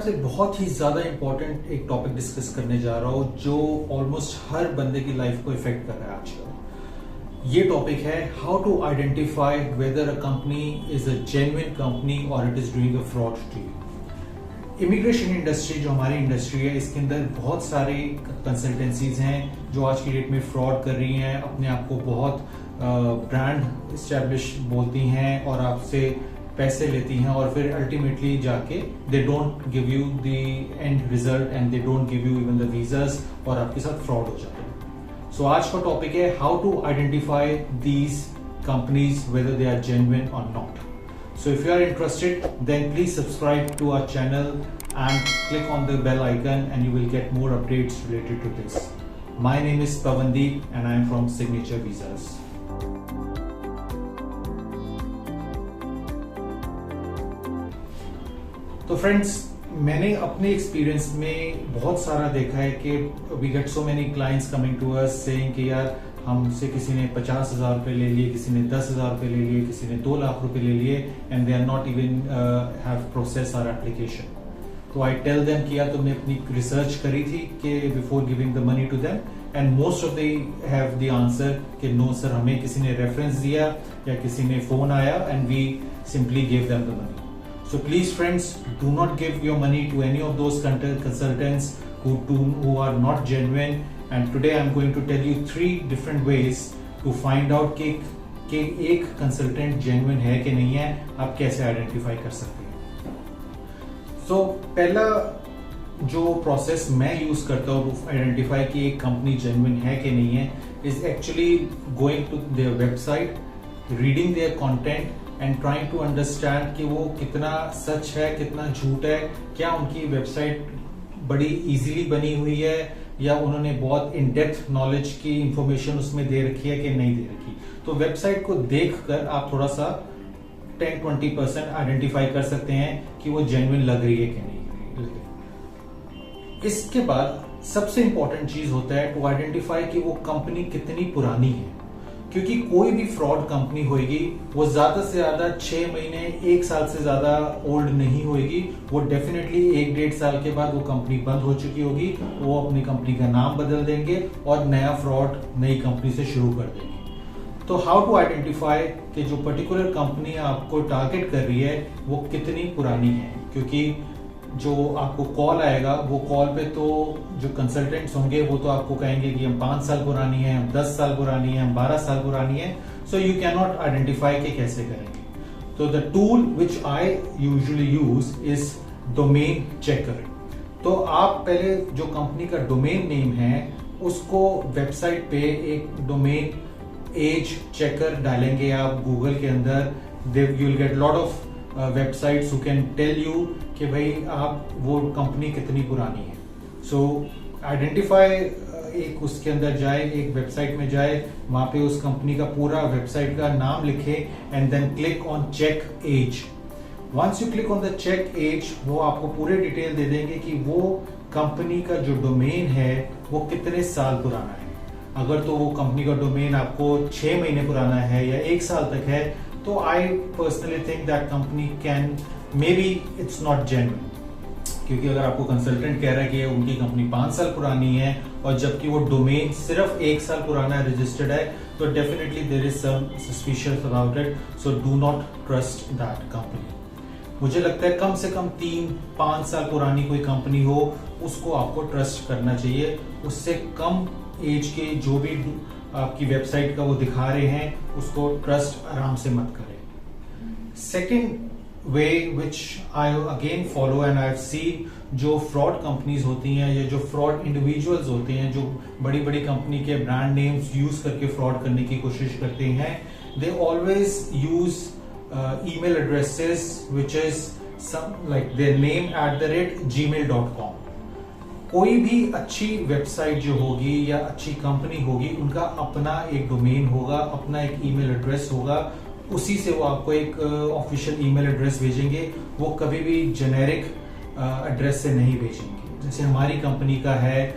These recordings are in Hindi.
आपसे बहुत ही ज़्यादा इंपॉर्टेंट एक टॉपिक डिस्कस करने जा रहा हूँ जो ऑलमोस्ट हर बंदे की लाइफ को इफेक्ट कर रहा है आजकल। ये टॉपिक है how to identify whether a company is a genuine company और it is doing a fraud to you. Immigration industry जो हमारी इंडस्ट्री है, इसके अंदर बहुत सारे कंसल्टेंसीज हैं जो आज की डेट में फ्रॉड कर रही हैं, अपने आप को बहुत ब्रांड इस्टेब्लिश बोलती हैं और आपसे पैसे लेती हैं और फिर अल्टीमेटली जाके they don't give you the end result and they don't give you even the visas और आपके साथ फ्रॉड हो जाते हैं। सो आज का टॉपिक है how to identify these companies whether they are genuine और नॉट। So if you are interested, then please subscribe to our channel and click on the bell icon and you will get more updates related to this. My name is Pavandeep and I am from Signature Visas. तो फ्रेंड्स, मैंने अपने एक्सपीरियंस में बहुत सारा देखा है कि we get so many clients coming to us saying कि यार हमसे किसी ने 50,000 रुपए ले लिए, किसी ने 10,000 रुपए ले लिए, किसी ने 2 लाख रुपए ले लिए and they are not even have process our application. तो आई टेल देम कि यार तुमने अपनी रिसर्च करी थी कि before giving the money to them, and most of they have the answer कि नो सर, हमें किसी ने रेफरेंस दिया या किसी ने फोन आया and we simply give them the money. So please friends, do not give your money to any of those consultants who are not genuine. And today I'm going to tell you 3 different ways to find out कि एक consultant genuine है कि नहीं है, आप कैसे identify कर सकते हैं। So पहला जो process मैं use करता हूँ to identify कि एक company genuine है कि नहीं है is actually going to their website, reading their content and trying to understand कि वो कितना सच है, कितना झूठ है, क्या उनकी वेबसाइट बड़ी इजीली बनी हुई है या उन्होंने बहुत इन डेप्थ नॉलेज की इंफॉर्मेशन उसमें दे रखी है कि नहीं दे रखी। तो वेबसाइट को देखकर आप थोड़ा सा 10-20% आइडेंटिफाई कर सकते हैं कि वो जेन्युइन लग रही है कि नहीं लग रही। इसके बाद सबसे इंपॉर्टेंट चीज होता है टू आइडेंटिफाई कि वो कंपनी कितनी पुरानी है, क्योंकि कोई भी फ्रॉड कंपनी होगी वो ज्यादा से ज्यादा 6 महीने 1 साल से ज्यादा ओल्ड नहीं होगी। वो डेफिनेटली 1-1.5 साल के बाद वो कंपनी बंद हो चुकी होगी, वो अपनी कंपनी का नाम बदल देंगे और नया फ्रॉड नई कंपनी से शुरू कर देंगे। तो हाउ टू आइडेंटिफाई कि जो पर्टिकुलर कंपनी आपको टारगेट कर रही है वो कितनी पुरानी है, क्योंकि जो आपको कॉल आएगा वो कॉल पे तो जो कंसल्टेंट्स होंगे वो तो आपको कहेंगे कि हम 5 साल पुरानी है, हम 10 साल पुरानी है, हम 12 साल पुरानी है। So you can not identify कि कैसे करेंगे। तो the tool which I usually use is domain checker. तो आप पहले जो कंपनी का डोमेन नेम है उसको वेबसाइट पे एक डोमेन एज चेकर डालेंगे आप गूगल के अंदर, you will get lot of websites who can tell you कि भाई आप वो कंपनी कितनी पुरानी है। सो आइडेंटिफाई, एक उसके अंदर जाए, एक वेबसाइट में जाए, वहां पे उस कंपनी का पूरा वेबसाइट का नाम लिखे and then click on check age. Once you click on the check age, वो आपको पूरे डिटेल दे देंगे कि वो कंपनी का जो डोमेन है वो कितने साल पुराना है। अगर तो वो कंपनी का डोमेन आपको 6 महीने पुराना है या 1 साल तक है, तो I personally think that company can may be it's not genuine, क्योंकि अगर आपको कंसल्टेंट कह रहा है कि उनकी कंपनी 5 साल पुरानी है और जबकि वो डोमेन सिर्फ 1 साल पुराना है, रजिस्टर्ड है, तो definitely there is some suspicious about it. So do not trust that company. मुझे लगता है कम से कम 3-5 साल पुरानी कोई कंपनी हो उसको आपको ट्रस्ट करना चाहिए। उससे कम एज के जो भी आपकी वेबसाइट का वो दिखा रहे हैं उसको ट्रस्ट आराम से मत करें। Second way which I again follow and I have seen, जो फ्रॉड कंपनीज होती हैं या जो फ्रॉड इंडिविजुअल्स होते हैं जो बड़ी बड़ी कंपनी के ब्रांड नेम्स यूज करके फ्रॉड करने की कोशिश करते हैं, they always use email addresses which is some like there name@gmail.com। कोई भी अच्छी वेबसाइट जो होगी या अच्छी कंपनी होगी उनका अपना एक डोमेन होगा, अपना एक ईमेल एड्रेस होगा, उसी से वो आपको एक ऑफिशियल ईमेल एड्रेस भेजेंगे। वो कभी भी जेनेरिक एड्रेस से नहीं भेजेंगे। जैसे हमारी कंपनी का है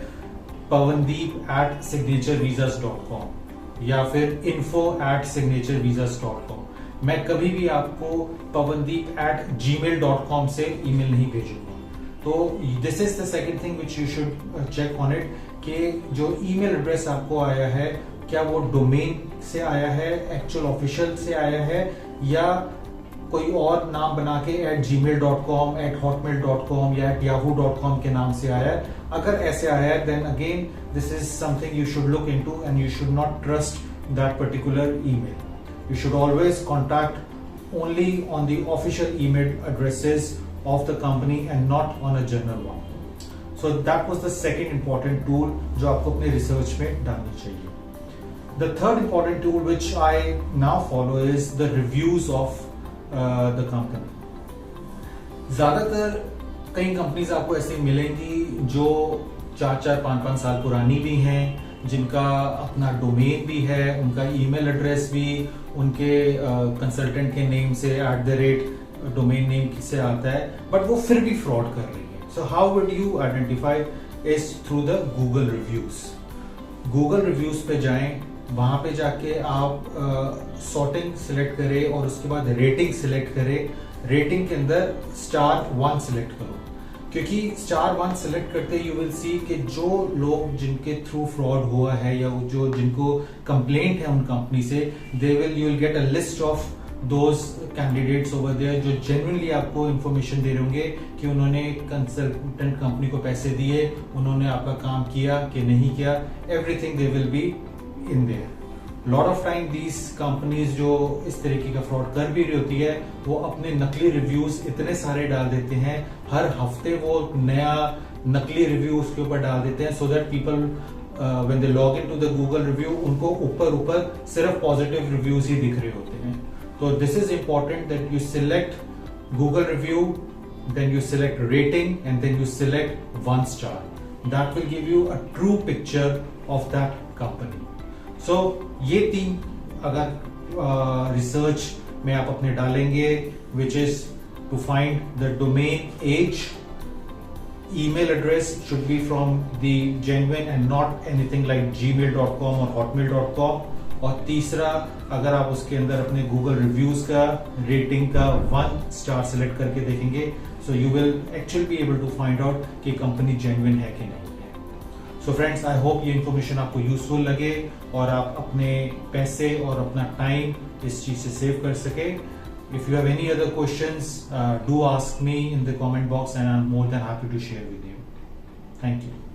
pavandeep@signaturevsas.com या फिर info@signaturevsas.com। मैं कभी भी आपको pavandeep@gmail.com से ईमेल नहीं भेजूंगा। तो this is the second thing which you should check on it कि जो ईमेल एड्रेस आपको आया है क्या वो डोमेन से आया है, एक्चुअल ऑफिशियल से आया है, या कोई और नाम बना के @gmail.com, @hotmail.com या @yahoo.com के नाम से आया है। अगर ऐसे आया है then again this is something you should look into and you should not trust that particular email. You should always contact only on the official email addresses of the company and not on a general one. So that was the second important tool जो आपको अपने research में डालनी चाहिए. The third important tool which I now follow is the reviews of the company. ज़्यादातर कई कंपनीज आपको ऐसे मिलेंगी जो 4-4, 5-5 साल पुरानी भी हैं, जिनका अपना डोमेन भी है, उनका ईमेल एड्रेस भी उनके कंसल्टेंट के नेम से @डोमेन नेम से आता है, बट वो फिर भी फ्रॉड कर रही है. So how would you identify is through the Google reviews. Google reviews पे जाएं, वहां पे जाके आप सॉर्टिंग सिलेक्ट करें और उसके बाद रेटिंग सिलेक्ट करें. रेटिंग के अंदर *1 सिलेक्ट करो, क्योंकि *1 सिलेक्ट करते यू विल सी कि जो लोग जिनके थ्रू फ्रॉड हुआ है या जो जिनको कंप्लेंट है उन कंपनी से, you will get a list of those candidates over there जो जेन्युइनली आपको इंफॉर्मेशन दे रहे होंगे कि उन्होंने कंसल्टेंट कंपनी को पैसे दिए, उन्होंने आपका काम किया कि नहीं किया. Everything they will be in their. Lot of time these companies जो इस तरीके का फ्रॉड कर भी रही होती है, वो अपने नकली रिव्यूज इतने सारे डाल देते हैं, हर हफ्ते वो नया नकली रिव्यू उसके ऊपर डाल देते हैं, so that people when they log in to the Google review उनको ऊपर सिर्फ पॉजिटिव रिव्यूज ही दिख रहे होते हैं. तो this is important that you select Google review, then you select rating and then you select 1 star. That will give you a true picture of that company. So ये 3 अगर रिसर्च में आप अपने डालेंगे, which is to find the domain age, email address should be from the genuine and not anything like gmail.com or hotmail.com. और तीसरा, अगर आप उसके अंदर अपने गूगल रिव्यूज का रेटिंग का 1 स्टार सिलेक्ट करके देखेंगे, so you will actually be able to find out कि कंपनी जेन्युइन है कि नहीं है. सो फ्रेंड्स, आई होप ये इन्फॉर्मेशन आपको यूजफुल लगे और आप अपने पैसे और अपना टाइम इस चीज से सेव कर सके. If you have any other questions, do ask me in the comment box and I'm more than happy to share with you. Thank you.